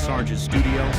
Sarge's studio.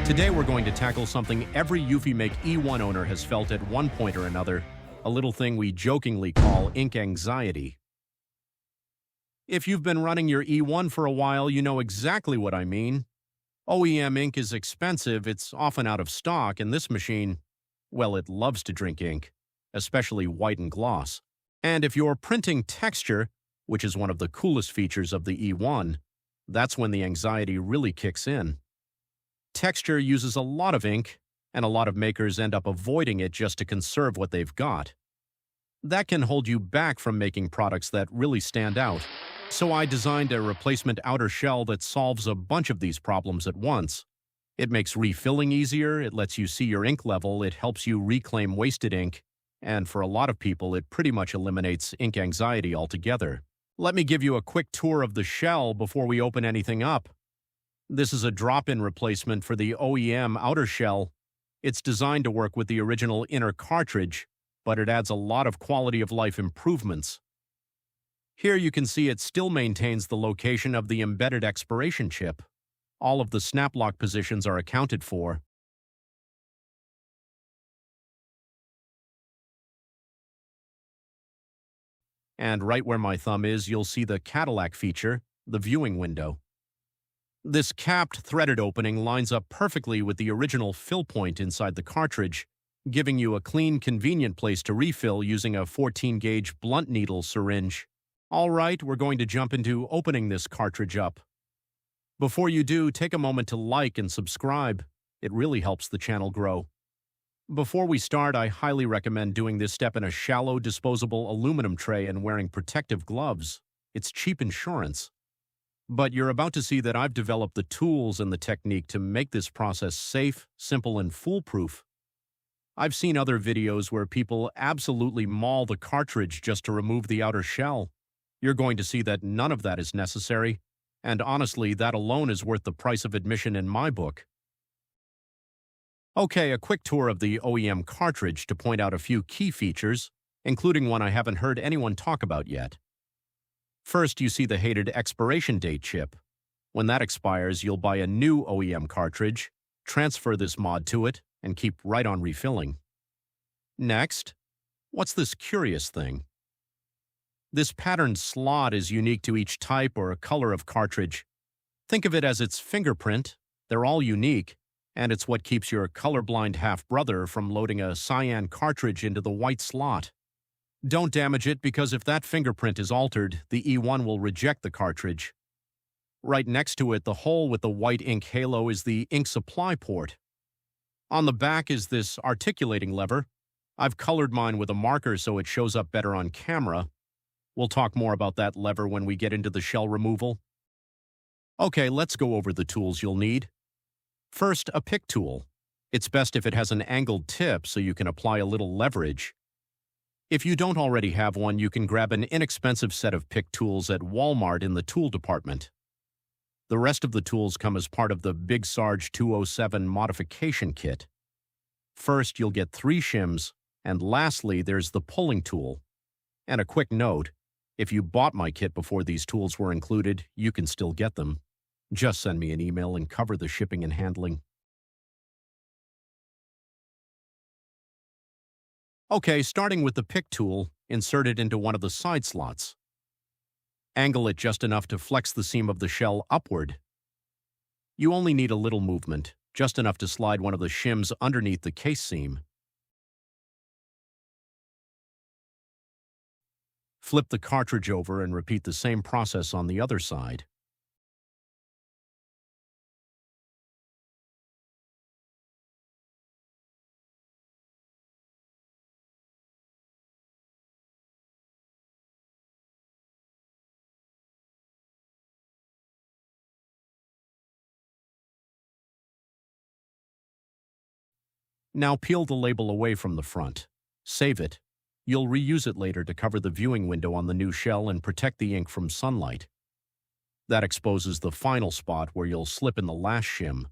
Today we're going to tackle something every EufyMake E1 owner has felt at one point or another, a little thing we jokingly call ink anxiety. If you've been running your E1 for a while, you know exactly what I mean. OEM ink is expensive, it's often out of stock, and this machine, well, it loves to drink ink, especially white and gloss. And if you're printing texture, which is one of the coolest features of the E1, that's when the anxiety really kicks in. Texture uses a lot of ink, and a lot of makers end up avoiding it just to conserve what they've got. That can hold you back from making products that really stand out. So I designed a replacement outer shell that solves a bunch of these problems at once. It makes refilling easier, it lets you see your ink level, it helps you reclaim wasted ink, and for a lot of people, it pretty much eliminates ink anxiety altogether. Let me give you a quick tour of the shell before we open anything up. This is a drop-in replacement for the OEM outer shell. It's designed to work with the original inner cartridge, but it adds a lot of quality-of-life improvements. Here you can see it still maintains the location of the embedded expiration chip. All of the snap lock positions are accounted for. And right where my thumb is, you'll see the Cadillac feature, the viewing window. This capped threaded opening lines up perfectly with the original fill point inside the cartridge, giving you a clean, convenient place to refill using a 14-gauge blunt needle syringe. All right, we're going to jump into opening this cartridge up. Before you do, take a moment to like and subscribe. It really helps the channel grow. Before we start, I highly recommend doing this step in a shallow, disposable aluminum tray and wearing protective gloves. It's cheap insurance. But you're about to see that I've developed the tools and the technique to make this process safe, simple, and foolproof. I've seen other videos where people absolutely maul the cartridge just to remove the outer shell. You're going to see that none of that is necessary, and honestly, that alone is worth the price of admission in my book. Okay, a quick tour of the OEM cartridge to point out a few key features, including one I haven't heard anyone talk about yet. First, you see the hated expiration date chip. When that expires, you'll buy a new OEM cartridge, transfer this mod to it, and keep right on refilling. Next, what's this curious thing? This patterned slot is unique to each type or color of cartridge. Think of it as its fingerprint. They're all unique, and it's what keeps your colorblind half-brother from loading a cyan cartridge into the white slot. Don't damage it, because if that fingerprint is altered, the E1 will reject the cartridge. Right next to it, the hole with the white ink halo is the ink supply port. On the back is this articulating lever. I've colored mine with a marker so it shows up better on camera. We'll talk more about that lever when we get into the shell removal. Okay, let's go over the tools you'll need. First, a pick tool. It's best if it has an angled tip so you can apply a little leverage. If you don't already have one, you can grab an inexpensive set of pick tools at Walmart in the tool department. The rest of the tools come as part of the Big Sarge 207 modification kit. First, you'll get 3 shims, and lastly, there's the pulling tool. And a quick note, if you bought my kit before these tools were included, you can still get them. Just send me an email and cover the shipping and handling. Okay, starting with the pick tool, insert it into one of the side slots. Angle it just enough to flex the seam of the shell upward. You only need a little movement, just enough to slide one of the shims underneath the case seam. Flip the cartridge over and repeat the same process on the other side. Now peel the label away from the front. Save it. You'll reuse it later to cover the viewing window on the new shell and protect the ink from sunlight. That exposes the final spot where you'll slip in the last shim.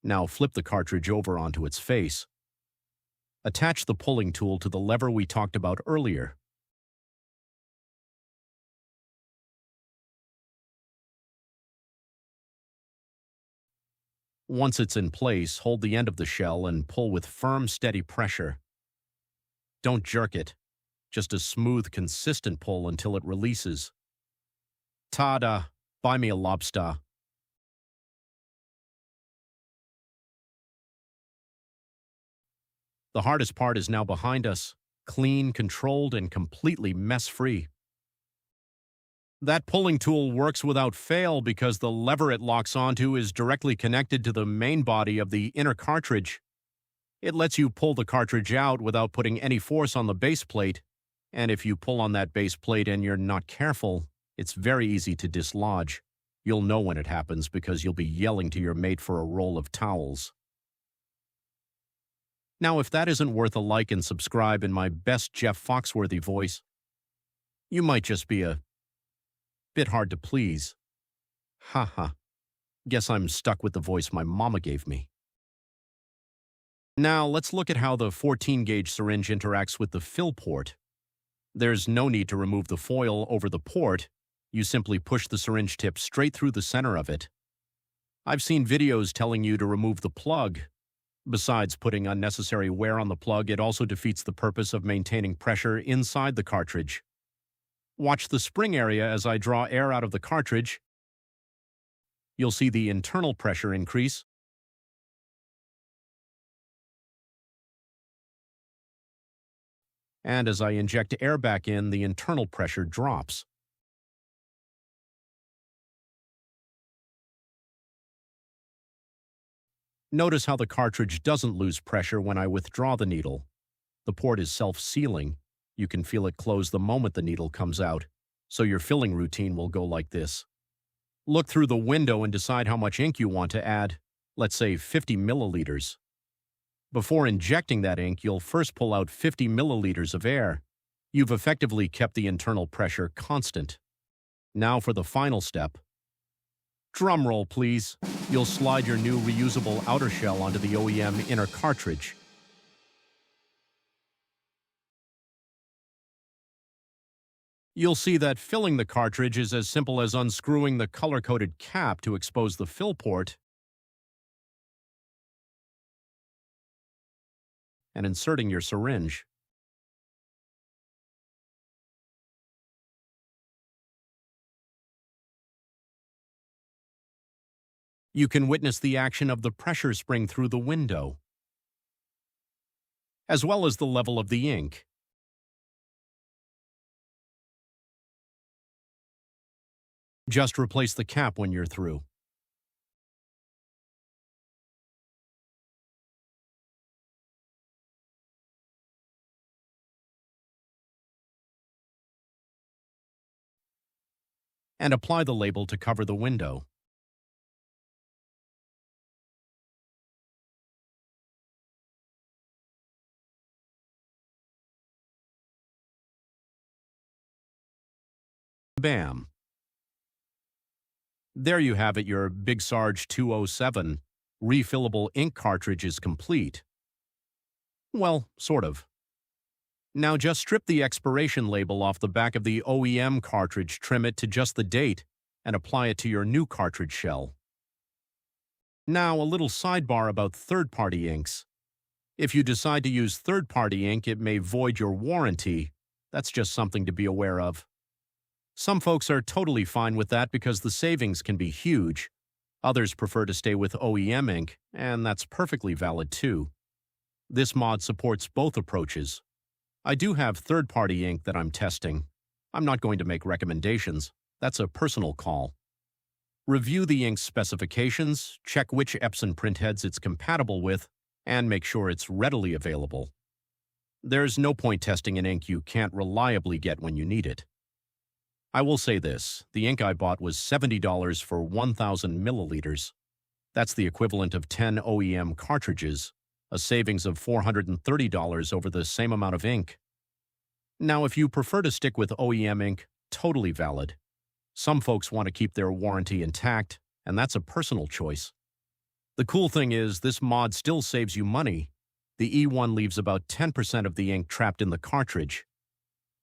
Now flip the cartridge over onto its face. Attach the pulling tool to the lever we talked about earlier. Once it's in place, hold the end of the shell and pull with firm, steady pressure. Don't jerk it. Just a smooth, consistent pull until it releases. Ta-da! Buy me a lobster. The hardest part is now behind us. Clean, controlled, and completely mess-free. That pulling tool works without fail because the lever it locks onto is directly connected to the main body of the inner cartridge. It lets you pull the cartridge out without putting any force on the base plate, and if you pull on that base plate and you're not careful, it's very easy to dislodge. You'll know when it happens because you'll be yelling to your mate for a roll of towels. Now, if that isn't worth a like and subscribe in my best Jeff Foxworthy voice, you might just be a bit hard to please. Haha. Guess I'm stuck with the voice my mama gave me. Now, let's look at how the 14-gauge syringe interacts with the fill port. There's no need to remove the foil over the port. You simply push the syringe tip straight through the center of it. I've seen videos telling you to remove the plug. Besides putting unnecessary wear on the plug, it also defeats the purpose of maintaining pressure inside the cartridge. Watch the spring area as I draw air out of the cartridge. You'll see the internal pressure increase. And as I inject air back in, the internal pressure drops. Notice how the cartridge doesn't lose pressure when I withdraw the needle. The port is self-sealing. You can feel it close the moment the needle comes out, so your filling routine will go like this. Look through the window and decide how much ink you want to add, let's say 50 milliliters. Before injecting that ink, you'll first pull out 50 milliliters of air. You've effectively kept the internal pressure constant. Now for the final step. Drum roll, please. You'll slide your new reusable outer shell onto the OEM inner cartridge. You'll see that filling the cartridge is as simple as unscrewing the color-coded cap to expose the fill port and inserting your syringe. You can witness the action of the pressure spring through the window, as well as the level of the ink. Just replace the cap when you're through. And apply the label to cover the window. Bam! There you have it, your Big Sarge 207 refillable ink cartridge is complete. Well, sort of. Now just strip the expiration label off the back of the OEM cartridge, trim it to just the date, and apply it to your new cartridge shell. Now a little sidebar about third-party inks. If you decide to use third-party ink, it may void your warranty. That's just something to be aware of. Some folks are totally fine with that because the savings can be huge. Others prefer to stay with OEM ink, and that's perfectly valid too. This mod supports both approaches. I do have third-party ink that I'm testing. I'm not going to make recommendations. That's a personal call. Review the ink's specifications, check which Epson printheads it's compatible with, and make sure it's readily available. There's no point testing an ink you can't reliably get when you need it. I will say this, the ink I bought was $70 for 1,000 milliliters. That's the equivalent of 10 OEM cartridges, a savings of $430 over the same amount of ink. Now, if you prefer to stick with OEM ink, totally valid. Some folks want to keep their warranty intact, and that's a personal choice. The cool thing is, this mod still saves you money. The E1 leaves about 10% of the ink trapped in the cartridge.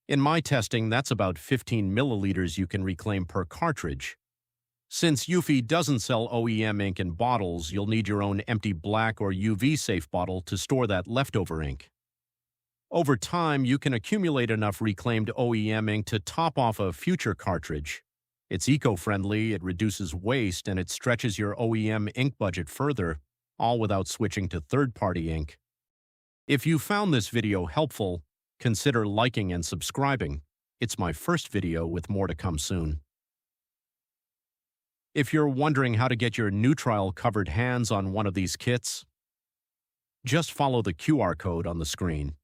In my testing, that's about 15 milliliters you can reclaim per cartridge. Since Eufy doesn't sell OEM ink in bottles, you'll need your own empty black or UV-safe bottle to store that leftover ink. Over time, you can accumulate enough reclaimed OEM ink to top off a future cartridge. It's eco-friendly, it reduces waste, and it stretches your OEM ink budget further, all without switching to third-party ink. If you found this video helpful, consider liking and subscribing. It's my first video with more to come soon. If you're wondering how to get your nitrile-covered hands on one of these kits, just follow the QR code on the screen.